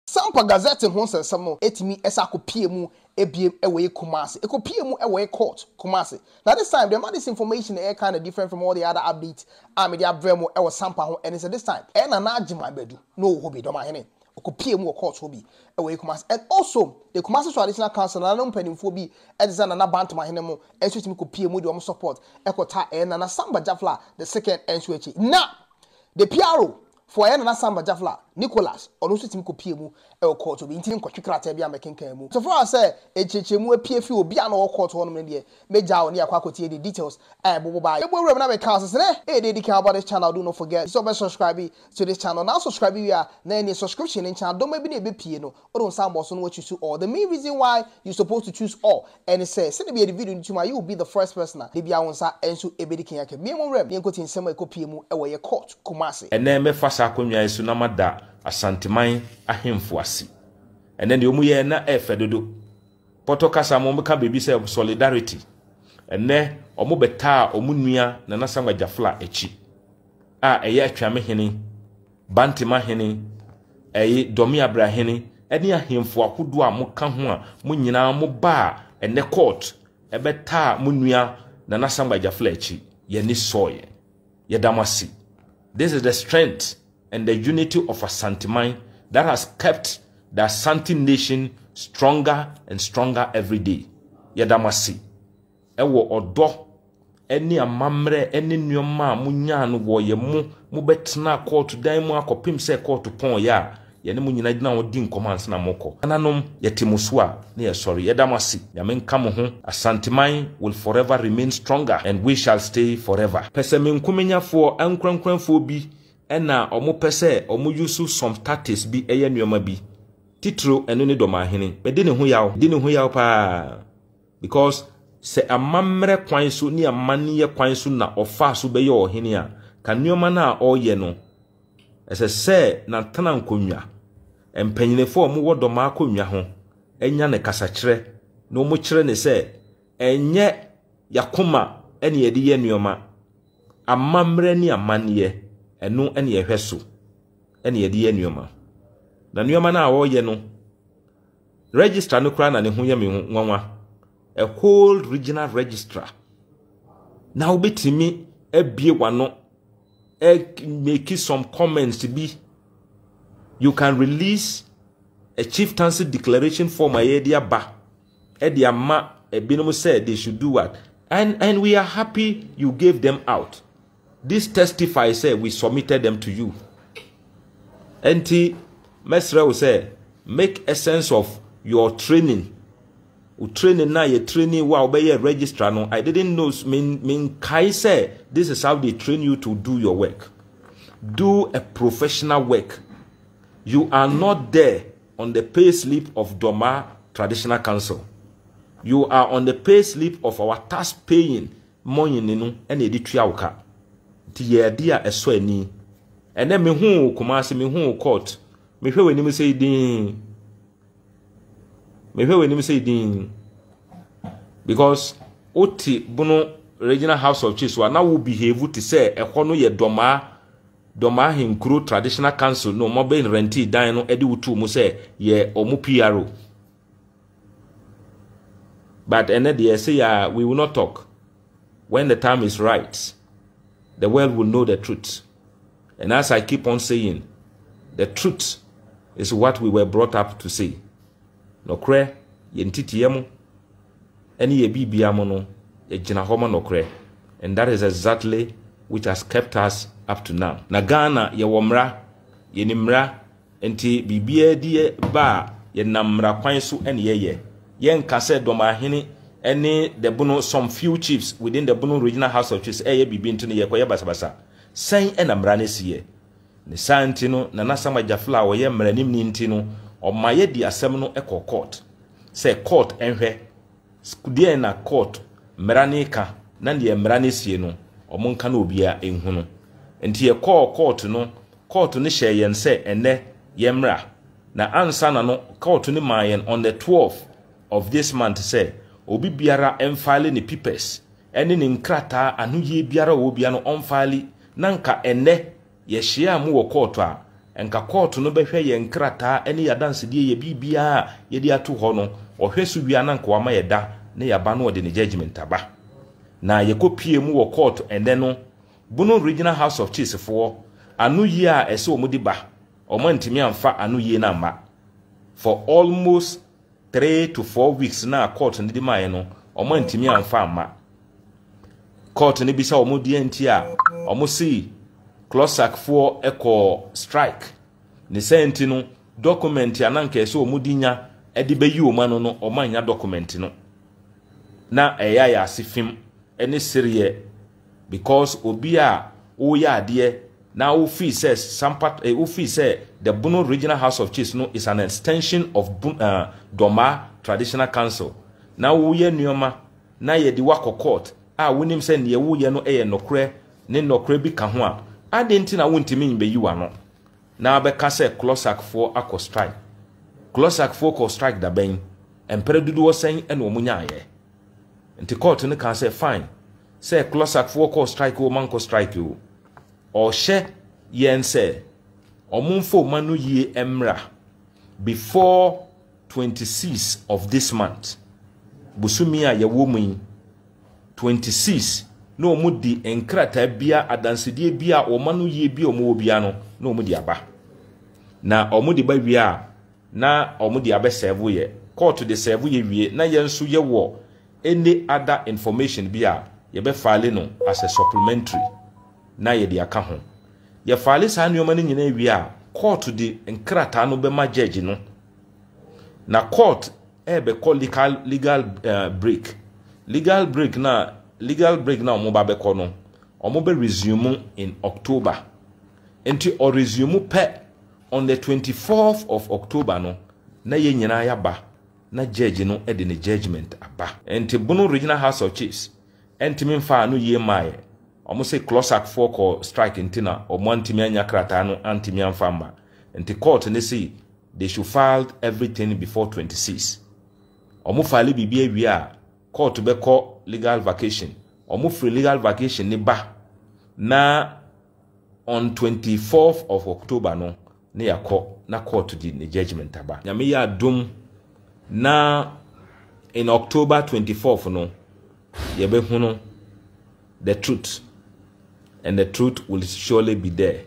Sampa Gazette ho nsɛnsɛm no etimi esa akopie mu ebiem ewe Kumasi. Ekopie mu ewe court Kumasi. Now this time the this information kind of different from all the other updates. Media bremo ewe Sampa ho and this time. Nana Samgba Gyafla no hobi Dormaahene. Ekopie mu court hobi ewe Kumasi. And also the Kumasi Traditional Council Nananom mpanimfo bi edza Nana Bantamahene mu enso timi kopie mu de omo support ekota Nana Samgba Gyafla the second enso echi. Now the PRO for Nana Samgba Gyafla Nicholas or no team kopie mu e court obi ntin kwatwe krata bia mekenkan mu so for us say echeche mu apie fi obi an court ho no me de meja oni akwakotie the details bobo ba ebo wura na me ka so say dey can about this channel. Do not forget to subscribe to this channel. Now subscribe here na any subscription in channel don't maybe na be pie no or don sound boss no what you choose all. The main reason why you supposed to choose all and it says send me the video into my you will be the first person dey bia wonsa enso ebedi kan yake me won rem yenko tin sema ekopie mu e we court Kumasi ene me fa sa konwa isu na mada Asanteman ahemfo ase ene de omu ye na efedodo poto kasa mo ka bebi se solidarity ene omu beta omu nua Nana Samgba Gyafla echi eye atwamehene Bantamahene Dormaahene ene ahemfo akodo a mo ka ho a mo nyina mo ba ene court ebeta mo nua Nana Samgba Gyafla echi ye ni soye ye damasi. This is the strength and the unity of Asanteman that has kept the Asante nation stronger and stronger every day. Yadamasi. Ewo odo eni amamre eni nyoma munya no wo ye mu betena court dan mu akopim se court pon ya ye ne mu nyina gina wodi nkomanse na moko. Nananom yetimuso a na ye sorry yadamasi. Ya menka mo ho Asanteman will forever remain stronger and we shall stay forever. Pese menkumenyafo ankrankranfo bi ena omo pese omo use some tactics bi eye nuoma bi titro eno ne Dormaahene be de ne ho yaw pa because se amamre kwan so ni amane kwan so na ofa so be ye ohene a ka nuoma na oye no se na tana nkonwa empanyinefo omo wo Dormaa konwa ho enya ne kasakire no mo kire ne se enye yakoma ene ye de ye nuoma amamre ni amane eno ene ye hweso ene ye de ye nuoma na nuoma na wo ye no register no kra na ne ho ye me nwanwa a whole regional registrar na obetimi ebie wano make some comments to be you can release a chieftaincy declaration form ayedia ba edia ma ebinom said they should do what and we are happy you gave them out. This testify say we submitted them to you. Enti Mesra will say make a sense of your training. Training na ye training wa obey registrar no. I didn't know mean kai say this is how they train you to do your work. Do a professional work. You are not there on the pay slip of Dormaa Traditional Council. You are on the pay slip of our tax paying money no and editua uka. Tiye dia eso ani ene me hu Kumasi me hu court me hwe wani me say din because oti bunu regional house of chiefs wa na wo behave to say ehwo no ye Dormaahene Traditional Council no mo be renti dan no edi wutu mu say ye omu PRO but ene dey say we will not talk when the time is right. The world will know the truth. And as I keep on saying, the truth is what we were brought up to say. Nokre, yentitiemu, eni ye bibiamu no, ye jinahoma nokre. And that is exactly which has kept us up to now. Na Ghana, ye womra, ye nimra, enti bibie die ba, ye namra kwansu en ye. Yen kase Dormaahene, any the Bono, some few chiefs within the Bono Regional House of Chiefs, be to the Yakoya Basabasa. Saying and Amranes ye. The Santino, Nana Samgba Gyafla, or Yem Meranim Nintino, or Maye di Asemno Echo Court. Say court and he. Scudia na court, Meraneka, Nandi Mranes yeno, or Moncano bia in Huno. And he a call court no, court to Nisha yen say, and ne Yemra. Na ansana no, court to Nimayan on the 12th of this month say. Obi biara emfile ni papers ene ni nkrata anu ye biara obi ano omfile nanka ene ye hia mu wo court a enka court no behwe ye nkrata ene ya dance die ye bibia ye di ato ho no ohwe so bia na nka wa ma ye da ne ya ba no de ne judgment aba na ye kopie mu wo court ende no Bono Regional House of Chiefs for anu ye a ese omudi ba omo ntimi amfa anu ye na ma for almost 3 to 4 weeks na court ndi ma ye no omo ntimi amfa ama court ni bisa omudi enti a omo si closak for echo strike ni senti no document ya nanka ese omudi nya edi beyi omano no omo anya document no na eya ya asifim ene seriye because obia o ya de na o fee says the Bono Regional House of Chiefs no is an extension of Doma Traditional Council na wo ye nuoma na ye di wako court a wonim se ne wo ye no nokre ne nokre bi ka ho a adenti na wontimi nbe yiwa no na abeka se closak for akọ strike closak for ko strike da ben empere dudu wo sen ene wo munya ye nti court ne kan say fine say closak for ko strike wo man ko strike wo o she yen say omunfo manu ye emra before 26 of this month busumi a ye wo mu 26 no mudi enkrata bia adansedie bia o manu ye bia o mo bia no no mudi aba na o mudi ba wia na o mudi abe serve ye court de serve ye wie na ye nso ye wo any other information bia ye be file no as a supplementary na ye de aka ho ye file sa nneoma no nyina wie a court de enkrata no be ma judge no na court be call legal break na omo ba be ko no omo be resume in October enti o resume pe on the 24th of October no na ye nyina ya ba na judge no e de ne judgment aba enti Bono Regional House of Chiefs enti memfa no ye mae omo say closak for ko strike enti na omo antimi anya krata no antimi amfa mba enti court ne say they should file everything before 26 omo file bibia wi a court be call legal vacation omo free legal vacation ni ba na on 24th of October no ne yakọ na court di ne judgment aba nyame ya dum na in October 24th no ye be hunu the truth and the truth will surely be there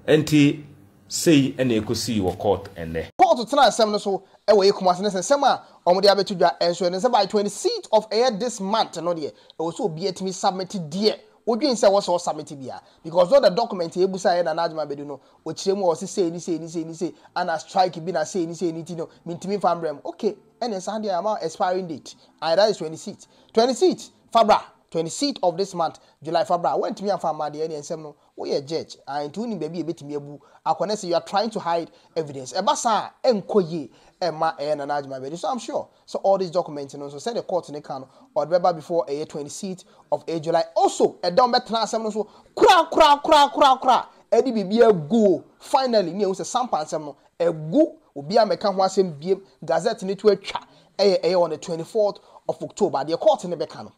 enti say ene ekosi wo court ene court tena asem no so e we Kumasi ne sem a omo de abetudwa enso ne se by 26th of this month no de e wo so obi atimi submit de odwin se wo so submit bia because all the document e busa ye na najma bedu no o kiremu o se ni ana strike bi na say ni ti no mintimi fambrem okay ene san dia ama expiring date and that is 26th February 26th of this month July February when timi am fam de ene ensem no wo ye judge and tu ni baby e betimi abu akone say you are trying to hide evidence e basa enkoye Emma and Najma Bedu. So I'm sure. So all these documents, so send the court in the can or remember before a 26th of July. Also, a dumb better so cra. Eddie be a go. Finally, near was a Sampamanhene a go will be a mechanism BM Gazette in it on the 24th of October. The court in the Becano.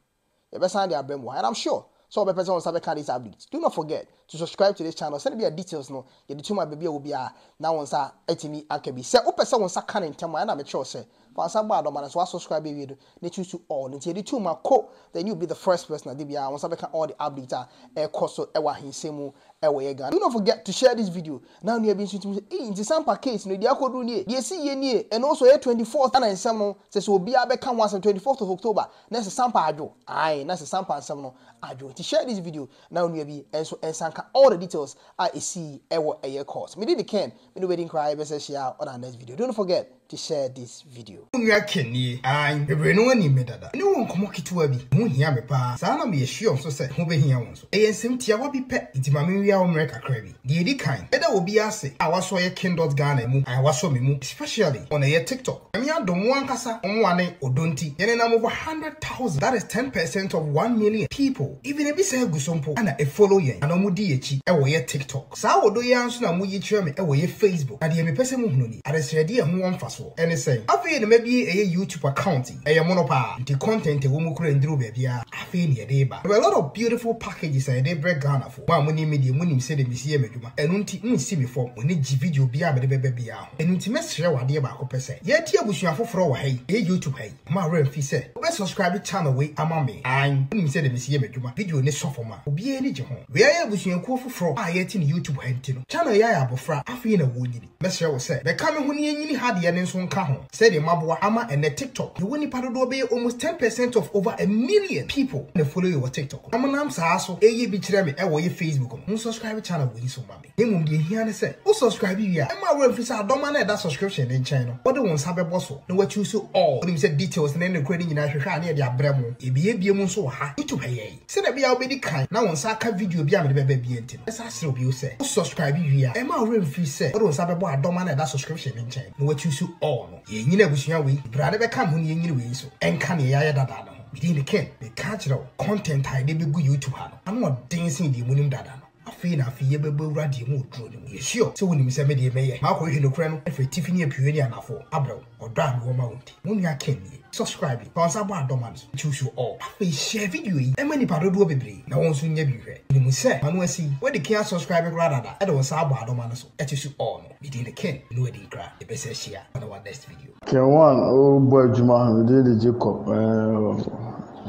The best idea and I'm sure. So, the person on these updates. Do not forget to subscribe to this channel. Send me your details. No, you do my baby will be now on sa etimi akabi. Say, open someone sa can in time. And I'm sure say, for some bad man, so subscribe video. They choose to all. And you do my code, then you'll be the first person that DBA. Once I can all the updates are cost ewa hinsemu ewa yega. Do not forget to share this video. Now you have been shooting in the Sampa case. No, the akodi ni. You see ye ni. And also 24th and some says will be a become once on 24th of October. Next Sampa ajo. Aye, next Sampa and some ajo. To share this video now you be and so and sanka all the details I see ewa a year course. Me did the can. Me do wedding cry. Best share on our next video. Don't forget to share this video. Kenny, I'm a Breno medada. No one come to a bit. Moon here, me pa. Sana be a sure so said, who be here also. A simply will be pet into Mamma America crabby. The kind. Better will be asked. I was so a k1ng Ghana. I was so me especially on a TikTok. I mean, don't want casa on one or don't tea. And I'm over 100,000. That is 10% of 1 million people. Even if it's a gusompo and a following and a mudi away TikTok. So do you answer na muyi cheme away Facebook. And the person who I just ready a one fast. And it's saying, maybe a YouTube account, a monopa, the content a woman couldn't do, baby. afi ne de ba. There were a lot of beautiful packages and they break Ghana for. Wa money media money say the mesie medwuma. Enu nti nsi me form oni gi video bia me de bebe bia ho. Enu nti mesere wade ba ko pese. Ye tie abusua foforo wa hai. E YouTube hai. Ma remfi say. Obe subscribe channel we ama me. An oni say the mesie medwuma. Video ne sofo ma. Obi ani je ho. We aye abusua ko foforo a ye ti ne YouTube hai nti no. Channel ya ya abofra afi na wo nyini. Mesere wo say. Be ka me ho ne nyini ha de ne nso nka ho. Say the maboa ama ene TikTok. The woni padodo be almost 10% of over 1 million people they follow you on TikTok. I'm so eye bi kire me e wo ye Facebook. Mo subscribe channel we so ma me. Emum de hia ne say, "O subscribe ya." E ma we fi say adoma na that subscription in China. What the ones have be boss so. No what choose all. What say details na the credit nyina hwehwe na e de abramo. E bi mu so ha. YouTube haye. Say na bia obedi kan na won sa ka video bia me de be bi enti. E sa sere obi o say, "O subscribe ya." E ma we fi say, what the ones have be adoma na that subscription in China. No what choose all no. Ye nyina busua we. Bra de be kam ho ne ye nyini we so. Enka ne ya dada no. Within the ken, the catch content I did be good YouTube. I'm not dancing the moon dada. I feel na fi yebebe radio mo dro ni mo sure so woni se me de meye ma ko hwe no kra no efe Tiffany apuani anafo abro odra me wo ma wonti mo nua ken ni subscribe konsa bo adoman choose you all afi share video yi e mani padodo bebre na won so nya bi hwe ni mo se manu asi we de can subscribe rather da e de won sa bo adoman so e choose you all no within the ken no e de kra e be se share on our next video K1ng oh boy Juma we dey Jacob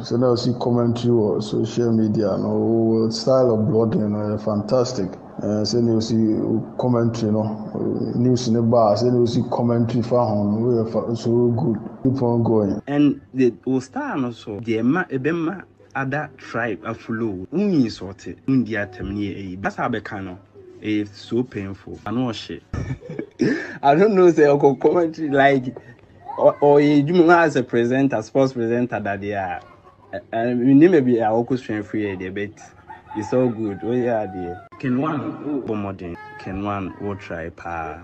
so now see commentary or social media no style of blogging fantastic say you see commentary no news in the bar say you see commentary for home so good keep on going and the star also the ebema other tribe aflow unyi sorted India temni that's how becano it's so painful I know shit I don't know say commentary like or you as a presenter sports presenter that they are and maybe I will question free a bit. It's all good. Oh yeah, dear. K1ng Ghana will try pa.